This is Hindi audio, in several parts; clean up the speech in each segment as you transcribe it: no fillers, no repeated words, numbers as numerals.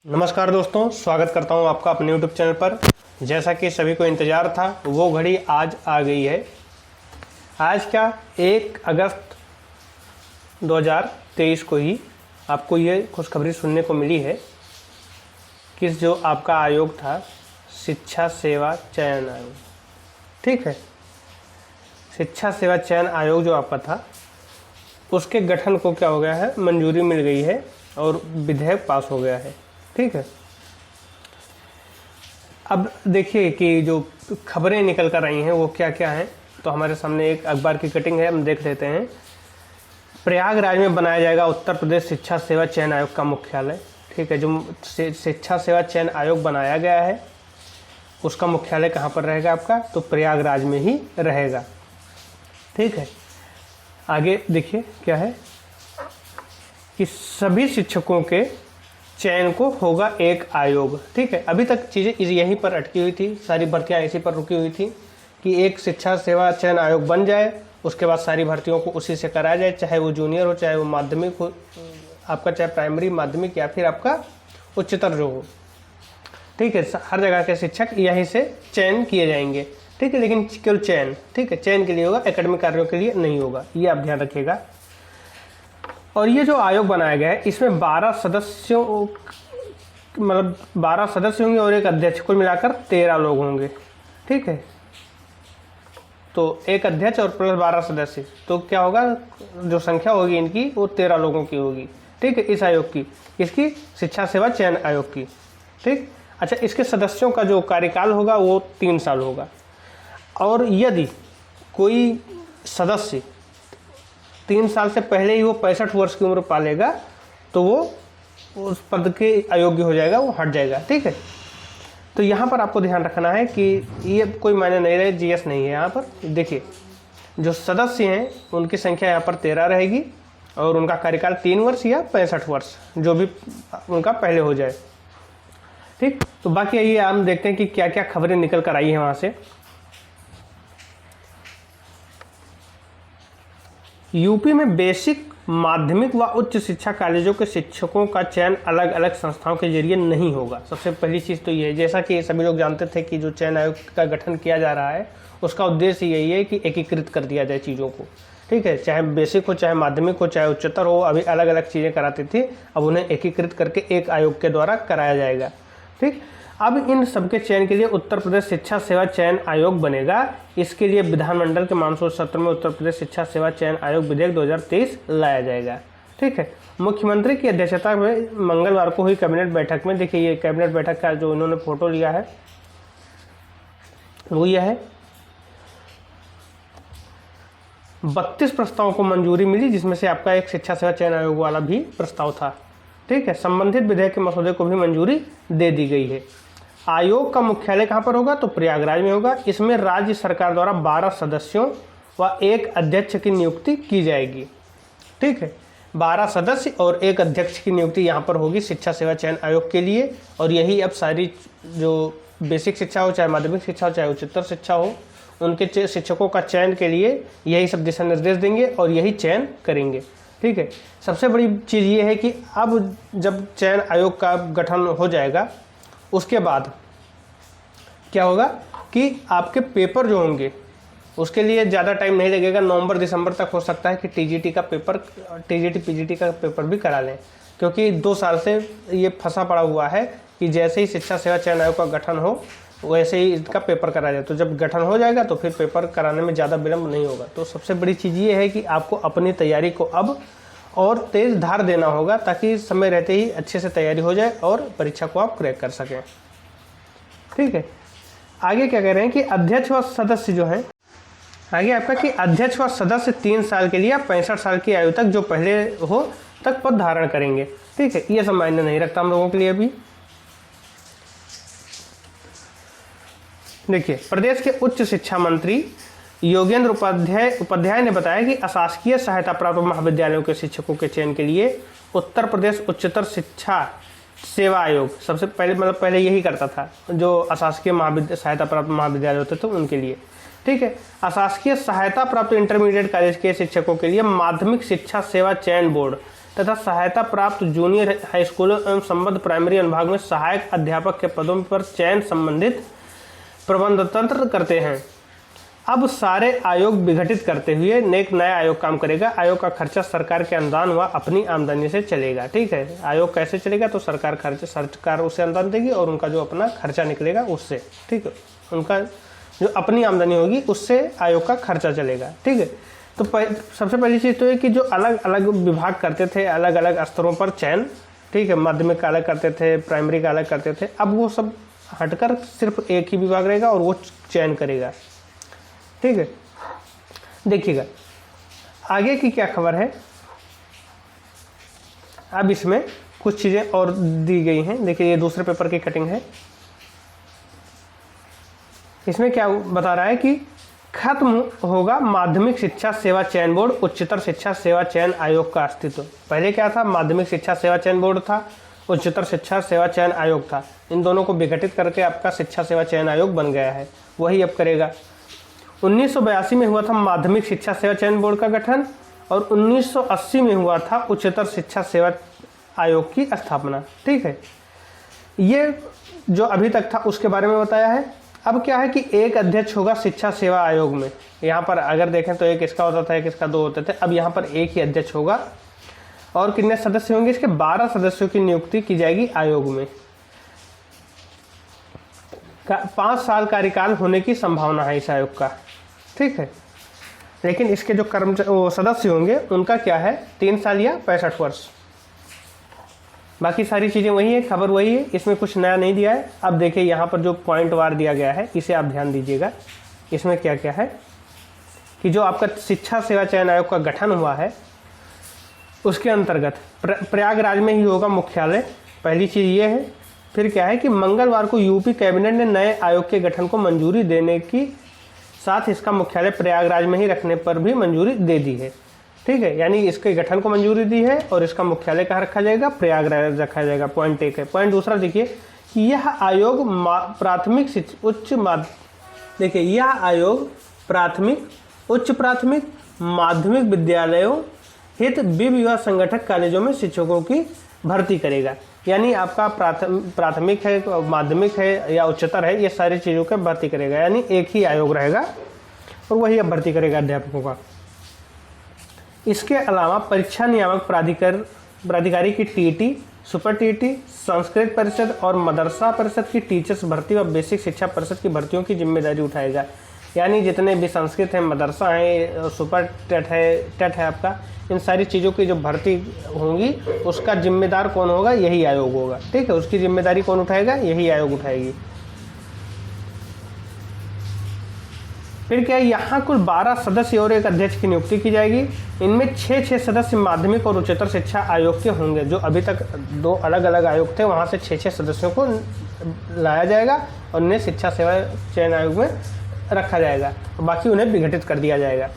नमस्कार दोस्तों, स्वागत करता हूं आपका अपने YouTube चैनल पर। जैसा कि सभी को इंतज़ार था, वो घड़ी आज आ गई है। आज क्या 1 अगस्त 2023 को ही आपको ये खुशखबरी सुनने को मिली है कि जो आपका आयोग था, शिक्षा सेवा चयन आयोग, ठीक है, शिक्षा सेवा चयन आयोग जो आपका था, उसके गठन को क्या हो गया है, मंजूरी मिल गई है और विधेयक पास हो गया है। ठीक है, अब देखिए कि जो खबरें निकल कर आई हैं वो क्या क्या हैं। तो हमारे सामने एक अखबार की कटिंग है, हम देख लेते हैं। प्रयागराज में बनाया जाएगा उत्तर प्रदेश शिक्षा सेवा चयन आयोग का मुख्यालय। ठीक है, जो शिक्षा सेवा चयन आयोग बनाया गया है उसका मुख्यालय कहाँ पर रहेगा आपका, तो प्रयागराज में ही रहेगा। ठीक है, आगे देखिए क्या है कि सभी शिक्षकों के चयन को होगा एक आयोग। ठीक है, अभी तक चीज़ें यहीं पर अटकी हुई थी, सारी भर्तियां इसी पर रुकी हुई थी कि एक शिक्षा सेवा चयन आयोग बन जाए, उसके बाद सारी भर्तियों को उसी से कराया जाए, चाहे वो जूनियर हो, चाहे वो माध्यमिक हो आपका, चाहे प्राइमरी, माध्यमिक या फिर आपका उच्चतर जो हो। ठीक है, हर जगह के शिक्षक यहीं से चयन किए जाएंगे। ठीक है, लेकिन केवल चयन, ठीक है, चयन के लिए होगा, एकेडमिक कार्यों के लिए नहीं होगा, ये आप ध्यान रखिएगा। और ये जो आयोग बनाया गया है इसमें 12 सदस्यों, मतलब 12 सदस्य होंगे और एक अध्यक्ष, कुल मिलाकर 13 लोग होंगे। ठीक है, तो एक अध्यक्ष और प्लस 12 सदस्य, तो क्या होगा, जो संख्या होगी इनकी वो 13 लोगों की होगी। ठीक है, इस आयोग की, इसकी शिक्षा सेवा चयन आयोग की। ठीक, अच्छा, इसके सदस्यों का जो कार्यकाल होगा वो 3 साल होगा। और यदि कोई सदस्य 3 साल से पहले ही वो 65 वर्ष की उम्र पालेगा तो वो उस पद के अयोग्य हो जाएगा, वो हट जाएगा। ठीक है, तो यहाँ पर आपको ध्यान रखना है कि ये कोई मायने नहीं रहे, जीएस नहीं है यहाँ पर। देखिए, जो सदस्य हैं उनकी संख्या यहाँ पर 13 रहेगी और उनका कार्यकाल 3 वर्ष या 65 वर्ष, जो भी उनका पहले हो जाए। ठीक, तो बाकी आइए हम देखते हैं कि क्या क्या खबरें निकल कर आई हैं वहाँ से। यूपी में बेसिक, माध्यमिक व उच्च शिक्षा कॉलेजों के शिक्षकों का चयन अलग अलग संस्थाओं के जरिए नहीं होगा। सबसे पहली चीज़ तो ये है, जैसा कि सभी लोग जानते थे कि जो चयन आयोग का गठन किया जा रहा है उसका उद्देश्य यही है कि एकीकृत कर दिया जाए चीज़ों को। ठीक है, चाहे बेसिक हो, चाहे माध्यमिक हो, चाहे उच्चतर हो, अभी अलग अलग चीज़ें कराती थी, अब उन्हें एकीकृत करके एक आयोग के द्वारा कराया जाएगा। ठीक, अब इन सबके चयन के लिए उत्तर प्रदेश शिक्षा सेवा चयन आयोग बनेगा। इसके लिए विधानमंडल के मानसून सत्र में उत्तर प्रदेश शिक्षा सेवा चयन आयोग विधेयक 2023 लाया जाएगा। ठीक है, मुख्यमंत्री की अध्यक्षता में मंगलवार को हुई कैबिनेट बैठक में, देखिए ये कैबिनेट बैठक का जो इन्होंने फोटो लिया है वो यह है, 32 प्रस्तावों को मंजूरी मिली, जिसमें से आपका एक शिक्षा सेवा चयन आयोग वाला भी प्रस्ताव था। ठीक है, संबंधित विधेयक के मसौदे को भी मंजूरी दे दी गई है। आयोग का मुख्यालय कहाँ पर होगा, तो प्रयागराज में होगा। इसमें राज्य सरकार द्वारा 12 सदस्यों व एक अध्यक्ष की नियुक्ति की जाएगी। ठीक है, 12 सदस्य और एक अध्यक्ष की नियुक्ति यहाँ पर होगी शिक्षा सेवा चयन आयोग के लिए। और यही अब सारी जो बेसिक शिक्षा हो, चाहे माध्यमिक शिक्षा हो, चाहे उच्चतर शिक्षा हो, उनके शिक्षकों का चयन के लिए यही सब दिशा निर्देश देंगे और यही चयन करेंगे। ठीक है, सबसे बड़ी चीज़ ये है कि अब जब चयन आयोग का गठन हो जाएगा उसके बाद क्या होगा कि आपके पेपर जो होंगे उसके लिए ज़्यादा टाइम नहीं लगेगा, नवंबर दिसंबर तक हो सकता है कि टीजीटी का पेपर, टीजीटी पीजीटी का पेपर भी करा लें, क्योंकि 2 साल से ये फंसा पड़ा हुआ है कि जैसे ही शिक्षा सेवा चयन आयोग का गठन हो वैसे ही इसका पेपर कराया जाए। तो जब गठन हो जाएगा तो फिर पेपर कराने में ज़्यादा विलम्ब नहीं होगा। तो सबसे बड़ी चीज़ ये है कि आपको अपनी तैयारी को अब और तेज़ धार देना होगा, ताकि समय रहते ही अच्छे से तैयारी हो जाए और परीक्षा को आप क्रैक कर सकें। ठीक है, आगे क्या कह रहे हैं कि अध्यक्ष व सदस्य जो है, आगे आपका कि अध्यक्ष व सदस्य 3 साल के लिए 65 साल की आयु तक जो पहले हो तक पद धारण करेंगे। ठीक है, ये सब मायने नहीं रखता हम लोगों के लिए अभी। देखिए, प्रदेश के उच्च शिक्षा मंत्री योगेंद्र उपाध्याय ने बताया कि अशासकीय सहायता प्राप्त महाविद्यालयों के शिक्षकों के चयन के लिए उत्तर प्रदेश उच्चतर शिक्षा सेवा आयोग सबसे पहले, मतलब पहले यही करता था, जो अशासकीय सहायता प्राप्त महाविद्यालय होते थे उनके लिए। ठीक है, अशासकीय सहायता प्राप्त इंटरमीडिएट कॉलेज के शिक्षकों के लिए माध्यमिक शिक्षा सेवा चयन बोर्ड तथा सहायता प्राप्त जूनियर हाई स्कूलों एवं संबद्ध प्राइमरी अनुभाग में सहायक अध्यापक के पदों पर चयन संबंधित प्रबंध तंत्र करते हैं। अब सारे आयोग विघटित करते हुए एक नया आयोग काम करेगा। आयोग का खर्चा सरकार के अनुदान व अपनी आमदनी से चलेगा। ठीक है, आयोग कैसे चलेगा? तो सरकार उसे अनुदान देगी और उनका जो अपना खर्चा निकलेगा उससे, ठीक है, उनका जो अपनी आमदनी होगी उससे आयोग का खर्चा चलेगा। ठीक है, तो सबसे पहली चीज़ तो है कि जो अलग अलग विभाग करते थे, अलग अलग स्तरों पर चयन, ठीक है, माध्यमिक का अलग करते थे, प्राइमरी का अलग करते थे, अब वो सब हटकर सिर्फ एक ही विभाग रहेगा और वो चयन करेगा। ठीक है, देखिएगा आगे की क्या खबर है। अब इसमें कुछ चीज़ें और दी गई हैं। देखिए ये दूसरे पेपर की कटिंग है। इसमें क्या बता रहा है कि खत्म होगा माध्यमिक शिक्षा सेवा चयन बोर्ड, उच्चतर शिक्षा सेवा चयन आयोग का अस्तित्व। पहले क्या था? माध्यमिक शिक्षा सेवा चयन बोर्ड था, उच्चतर शिक्षा सेवा चयन आयोग था। इन दोनों को विघटित करके आपका शिक्षा सेवा चयन आयोग बन गया है, वही अब करेगा। 1982 में हुआ था माध्यमिक शिक्षा सेवा चयन बोर्ड का गठन और 1980 में हुआ था उच्चतर शिक्षा सेवा आयोग की स्थापना। ठीक है, ये जो अभी तक था उसके बारे में बताया है। अब क्या है कि एक अध्यक्ष होगा शिक्षा सेवा आयोग में। यहाँ पर अगर देखें तो एक इसका होता था, एक इसका 2 होते थे। अब यहाँ पर एक ही अध्यक्ष होगा और कितने सदस्य होंगे? इसके 12 सदस्यों की नियुक्ति की जाएगी आयोग में। 5 साल कार्यकाल होने की संभावना है इस आयोग का। ठीक है, लेकिन इसके जो सदस्य होंगे उनका क्या है? 3 साल या 65 वर्ष। बाकी सारी चीज़ें वही है, खबर वही है, इसमें कुछ नया नहीं दिया है। अब देखिए यहाँ पर जो पॉइंट वार दिया गया है इसे आप ध्यान दीजिएगा। इसमें क्या क्या है कि जो आपका शिक्षा सेवा चयन आयोग का गठन हुआ है उसके अंतर्गत प्रयागराज में ही होगा मुख्यालय, पहली चीज़ ये है। फिर क्या है कि मंगलवार को यूपी कैबिनेट ने नए आयोग के गठन को मंजूरी देने की साथ इसका मुख्यालय प्रयागराज में ही रखने पर भी मंजूरी दे दी है। ठीक है, यानी इसके गठन को मंजूरी दी है और इसका मुख्यालय कहाँ रखा जाएगा? प्रयागराज रखा जाएगा। पॉइंट 1 है। पॉइंट दूसरा देखिए कि यह आयोग प्राथमिक देखिए यह आयोग प्राथमिक, उच्च प्राथमिक, माध्यमिक विद्यालयों हित विविध संगठक कॉलेजों में शिक्षकों की भर्ती करेगा। यानी आपका प्राथमिक है, माध्यमिक है या उच्चतर है, ये सारी चीज़ों का भर्ती करेगा। यानी एक ही आयोग रहेगा और वही अब भर्ती करेगा अध्यापकों का। इसके अलावा परीक्षा नियामक प्राधिकारी की टीटी, सुपर टीटी, संस्कृत परिषद और मदरसा परिषद की टीचर्स भर्ती व बेसिक शिक्षा परिषद की भर्तियों की जिम्मेदारी उठाएगा। यानी जितने भी संस्कृत है, मदरसा है, सुपर टेट है आपका, इन सारी चीज़ों की जो भर्ती होंगी उसका जिम्मेदार कौन होगा? यही आयोग होगा। ठीक है, उसकी जिम्मेदारी कौन उठाएगा? यही आयोग उठाएगी। फिर क्या है, यहाँ कुल 12 सदस्य और एक अध्यक्ष की नियुक्ति की जाएगी। इनमें 6 सदस्य माध्यमिक और उच्चतर शिक्षा आयोग के होंगे। जो अभी तक 2 अलग अलग आयोग थे वहाँ से 6 सदस्यों को लाया जाएगा और उन्हें शिक्षा सेवा चयन आयोग में रखा जाएगा, बाकी उन्हें विघटित कर दिया जाएगा।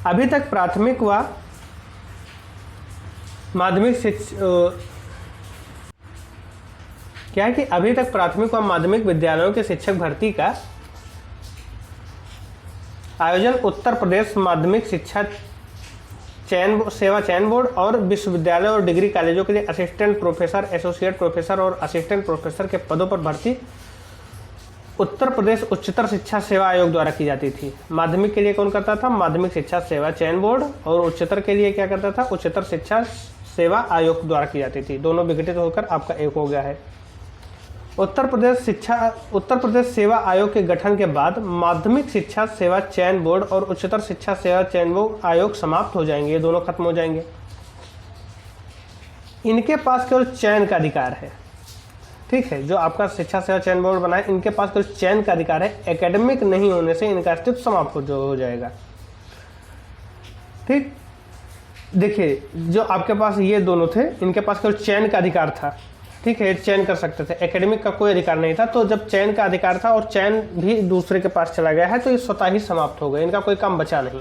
अभी तक प्राथमिक व माध्यमिक क्या है कि अभी तक प्राथमिक व माध्यमिक विद्यालयों के शिक्षक भर्ती का आयोजन उत्तर प्रदेश माध्यमिक शिक्षा सेवा चयन बोर्ड और विश्वविद्यालय और डिग्री कॉलेजों के लिए असिस्टेंट प्रोफेसर, एसोसिएट प्रोफेसर और असिस्टेंट प्रोफेसर के पदों पर भर्ती उत्तर प्रदेश उच्चतर शिक्षा सेवा आयोग द्वारा की जाती थी। माध्यमिक के लिए कौन करता था? माध्यमिक शिक्षा सेवा चयन बोर्ड, और उच्चतर के लिए क्या करता था? उच्चतर शिक्षा सेवा आयोग द्वारा की जाती थी। दोनों विघटित होकर आपका एक हो गया है। उत्तर प्रदेश सेवा आयोग के गठन के बाद माध्यमिक शिक्षा सेवा चयन बोर्ड और उच्चतर शिक्षा सेवा चयन बोर्ड आयोग समाप्त हो जाएंगे, ये दोनों खत्म हो जाएंगे। इनके पास केवल चयन का अधिकार है। ठीक है, जो आपका शिक्षा सेवा चयन बोर्ड बना है इनके पास केवल चयन का अधिकार है। एकेडमिक नहीं होने से इनका अस्तित्व समाप्त हो जाएगा। ठीक, देखिए जो आपके पास ये दोनों थे इनके पास केवल चयन का अधिकार था। ठीक है, चयन कर सकते थे, एकेडमिक का कोई अधिकार नहीं था। तो जब चयन का अधिकार था और चयन भी दूसरे के पास चला गया है तो ये स्वतः ही समाप्त हो गए, इनका कोई काम बचा नहीं।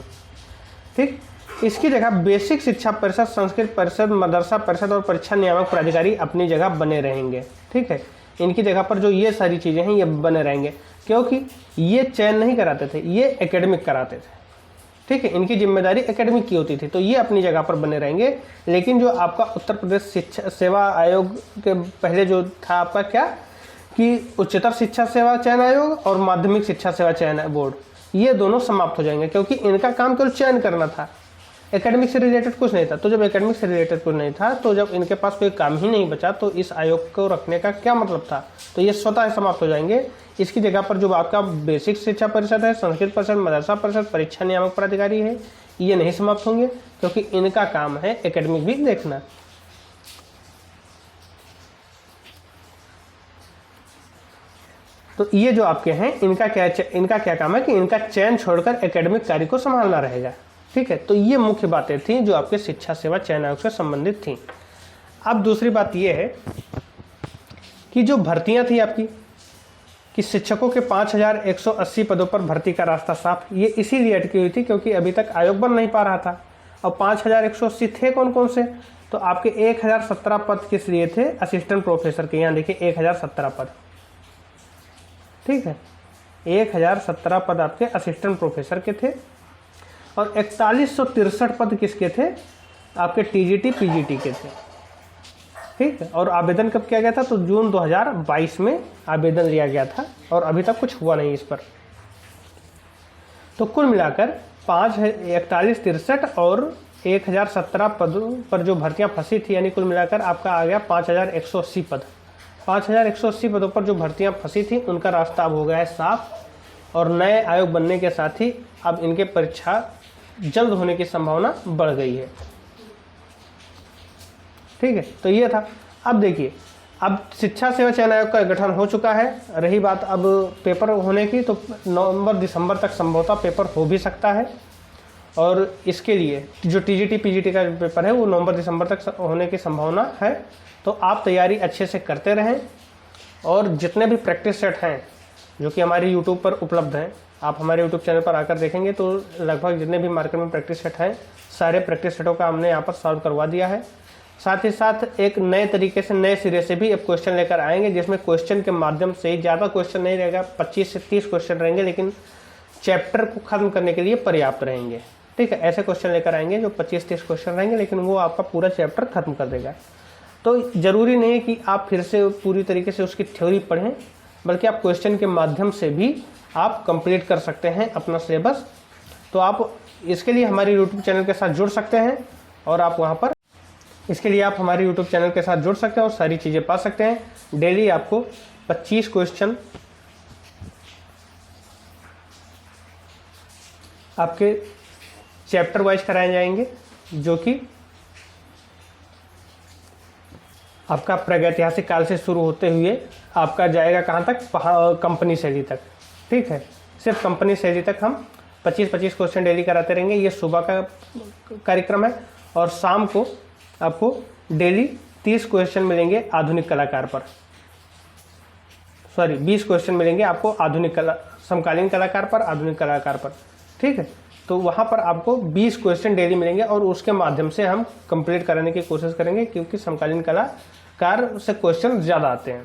ठीक, इसकी जगह बेसिक शिक्षा परिषद, संस्कृत परिषद, मदरसा परिषद और परीक्षा नियामक प्राधिकारी अपनी जगह बने रहेंगे। ठीक है, इनकी जगह पर जो ये सारी चीज़ें हैं ये बने रहेंगे, क्योंकि ये चयन नहीं कराते थे, ये एकेडमिक कराते थे। ठीक है, इनकी जिम्मेदारी एकेडमिक की होती थी, तो ये अपनी जगह पर बने रहेंगे। लेकिन जो आपका उत्तर प्रदेश शिक्षा सेवा आयोग के पहले जो था आपका क्या कि उच्चतर शिक्षा सेवा चयन आयोग और माध्यमिक शिक्षा सेवा चयन बोर्ड, ये दोनों समाप्त हो जाएंगे, क्योंकि इनका काम केवल चयन करना था, एकेडमिक से रिलेटेड कुछ नहीं था। तो जब एकेडमिक से रिलेटेड कुछ नहीं था, तो जब इनके पास कोई काम ही नहीं बचा, तो इस आयोग को रखने का क्या मतलब था? तो ये स्वतः समाप्त हो जाएंगे। इसकी जगह पर जो आपका बेसिक शिक्षा परिषद है, संस्कृत परिषद, मदरसा परिषद, परीक्षा नियामक प्राधिकारी है, ये नहीं समाप्त होंगे, क्योंकि इनका काम है एकेडमिक भी देखना। तो ये जो आपके हैं, इनका क्या काम है कि इनका चयन छोड़कर एकेडमिक कार्य को संभालना रहेगा। ठीक है, तो ये मुख्य बातें थी जो आपके शिक्षा सेवा चयन आयोग से संबंधित थी। अब दूसरी बात ये है कि जो भर्तियां थी आपकी, कि शिक्षकों के 5180 पदों पर भर्ती का रास्ता साफ, ये इसीलिए अटकी हुई थी क्योंकि अभी तक आयोग बन नहीं पा रहा था। और 5180 थे कौन कौन से? तो आपके 1017 पद किस लिए थे? असिस्टेंट प्रोफेसर के। यहाँ देखिए 1017 पद, ठीक है, 1017 पद आपके असिस्टेंट प्रोफेसर के थे। और 4163 पद किसके थे? आपके टीजीटी पीजीटी के थे। ठीक है, और आवेदन कब किया गया था? तो जून 2022 में आवेदन लिया गया था और अभी तक कुछ हुआ नहीं इस पर। तो कुल मिलाकर 4163 और 1017 पदों पर जो भर्तियां फंसी थी, यानी कुल मिलाकर आपका आ गया 5180 पद। 5180 पदों पर जो भर्तियां फंसी थी, उनका रास्ता अब हो गया है साफ। और नए आयोग बनने के साथ ही अब इनके परीक्षा जल्द होने की संभावना बढ़ गई है। ठीक है, तो ये था। अब देखिए, अब शिक्षा सेवा चयन आयोग का गठन हो चुका है। रही बात अब पेपर होने की, तो नवंबर दिसंबर तक संभवतः पेपर हो भी सकता है। और इसके लिए जो टीजीटी पीजीटी का पेपर है वो नवंबर दिसंबर तक होने की संभावना है। तो आप तैयारी अच्छे से करते रहें। और जितने भी प्रैक्टिस सेट हैं जो कि हमारे यूट्यूब पर उपलब्ध हैं, आप हमारे यूट्यूब चैनल पर आकर देखेंगे तो लगभग जितने भी मार्केट में प्रैक्टिस सेट हैं, सारे प्रैक्टिस सेटों का हमने यहाँ पर सॉल्व करवा दिया है। साथ ही साथ एक नए तरीके से, नए सिरे से भी अब क्वेश्चन लेकर आएंगे, जिसमें क्वेश्चन के माध्यम से ज़्यादा क्वेश्चन नहीं रहेगा, 25 से 30 क्वेश्चन रहेंगे, लेकिन चैप्टर को खत्म करने के लिए पर्याप्त रहेंगे। ठीक है, ऐसे क्वेश्चन लेकर आएंगे जो 25-30 क्वेश्चन रहेंगे, लेकिन वो आपका पूरा चैप्टर खत्म कर देगा। तो ज़रूरी नहीं है कि आप फिर से पूरी तरीके से उसकी थ्योरी पढ़ें, बल्कि आप क्वेश्चन के माध्यम से भी आप कंप्लीट कर सकते हैं अपना सिलेबस। तो आप इसके लिए हमारे यूट्यूब चैनल के साथ जुड़ सकते हैं और आप वहाँ पर इसके लिए आप हमारे यूट्यूब चैनल के साथ जुड़ सकते हैं और सारी चीज़ें पा सकते हैं। डेली आपको 25 क्वेश्चन आपके चैप्टर वाइज कराए जाएंगे, जो कि आपका प्रागैतिहासिक काल से शुरू होते हुए आपका जाएगा कहाँ तक? कंपनी शैली तक। ठीक है, सिर्फ कंपनी शैली तक हम 25-25 क्वेश्चन डेली कराते रहेंगे। ये सुबह का कार्यक्रम है। और शाम को आपको डेली 30 क्वेश्चन मिलेंगे आधुनिक कलाकार पर, 20 क्वेश्चन मिलेंगे आपको आधुनिक समकालीन कलाकार पर, आधुनिक कलाकार पर। ठीक है, तो वहाँ पर आपको 20 क्वेश्चन डेली मिलेंगे और उसके माध्यम से हम कंप्लीट कराने की कोशिश करेंगे, क्योंकि समकालीन कलाकार से क्वेश्चन ज़्यादा आते हैं।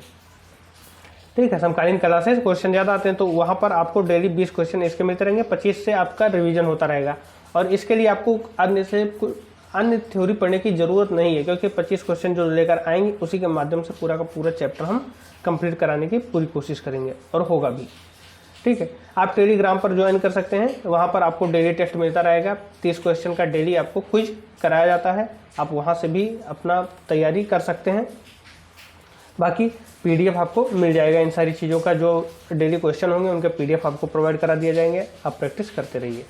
ठीक है, समकालीन कला से क्वेश्चन ज़्यादा आते हैं, तो वहाँ पर आपको डेली 20 क्वेश्चन इसके मिलते रहेंगे। 25 से आपका रिवीजन होता रहेगा। और इसके लिए आपको अन्य थ्योरी पढ़ने की ज़रूरत नहीं है, क्योंकि 25 क्वेश्चन जो लेकर आएंगे उसी के माध्यम से पूरा का पूरा चैप्टर हम कंप्लीट कराने की पूरी कोशिश करेंगे, और होगा भी। ठीक है, आप टेलीग्राम पर ज्वाइन कर सकते हैं, वहाँ पर आपको डेली टेस्ट मिलता रहेगा। 30 क्वेश्चन का डेली आपको क्विज कराया जाता है, आप वहाँ से भी अपना तैयारी कर सकते हैं। बाकी पीडीएफ आपको मिल जाएगा इन सारी चीज़ों का, जो डेली क्वेश्चन होंगे उनके पीडीएफ आपको प्रोवाइड करा दिए जाएंगे। आप प्रैक्टिस करते रहिए।